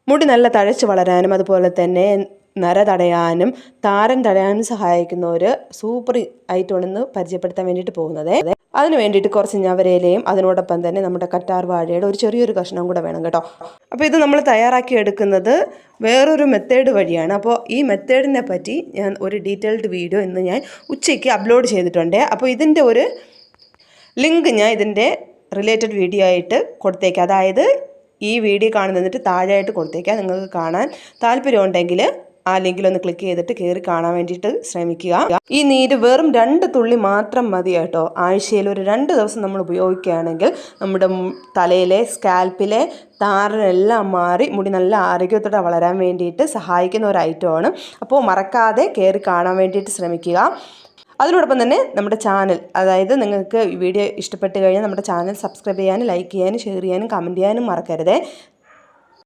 മുടി നല്ല തഴച്ച് വളരാനും അതുപോലെ തന്നെ നര തടയാനും താരൻ തടയാനും സഹായിക്കുന്ന ഒരു സൂപ്പർ ഐറ്റമാണെന്ന് പരിചയപ്പെടുത്താൻ വേണ്ടിയിട്ട് പോകുന്നത്. അതിന് വേണ്ടിയിട്ട് കുറച്ച് ഞവരയിലയും അതിനോടൊപ്പം തന്നെ നമ്മുടെ കറ്റാർ വാഴയുടെ ഒരു ചെറിയൊരു കഷ്ണം കൂടെ വേണം കേട്ടോ. അപ്പോൾ ഇത് നമ്മൾ തയ്യാറാക്കി എടുക്കുന്നത് വേറൊരു മെത്തേഡ് വഴിയാണ്. അപ്പോൾ ഈ മെത്തേഡിനെ പറ്റി ഞാൻ ഒരു ഡീറ്റെയിൽഡ് വീഡിയോ ഇന്ന് ഞാൻ ഉച്ചയ്ക്ക് അപ്ലോഡ് ചെയ്തിട്ടുണ്ട്. അപ്പോൾ ഇതിൻ്റെ ഒരു ലിങ്ക് ഞാൻ ഇതിൻ്റെ റിലേറ്റഡ് വീഡിയോ ആയിട്ട് കൊടുത്തേക്കാം. അതായത് ഈ വീഡിയോ കാണുന്നിട്ട് താഴെയായിട്ട് കൊടുത്തേക്കാം. നിങ്ങൾക്ക് കാണാൻ താല്പര്യമുണ്ടെങ്കിൽ ആ ലിങ്കിലൊന്ന് ക്ലിക്ക് ചെയ്തിട്ട് കയറി കാണാൻ വേണ്ടിയിട്ട് ശ്രമിക്കുക. ഈ നീര് വെറും 2 തുള്ളി മാത്രം മതി കേട്ടോ. ആഴ്ചയിൽ ഒരു 2 ദിവസം നമ്മൾ ഉപയോഗിക്കുകയാണെങ്കിൽ നമ്മുടെ തലയിലെ സ്കാൽപ്പിലെ താരനെല്ലാം മാറി മുടി നല്ല ആരോഗ്യത്തോടെ വളരാൻ വേണ്ടിയിട്ട് സഹായിക്കുന്ന ഒരു ഐറ്റമാണ്. അപ്പോൾ മറക്കാതെ കയറി കാണാൻ വേണ്ടിയിട്ട് ശ്രമിക്കുക. അതിനോടൊപ്പം തന്നെ നമ്മുടെ ചാനൽ, അതായത് നിങ്ങൾക്ക് ഈ വീഡിയോ ഇഷ്ടപ്പെട്ട് കഴിഞ്ഞാൽ നമ്മുടെ ചാനൽ സബ്സ്ക്രൈബ് ചെയ്യാനും ലൈക്ക് ചെയ്യാനും ഷെയർ ചെയ്യാനും കമൻറ്റ് ചെയ്യാനും മറക്കരുത്.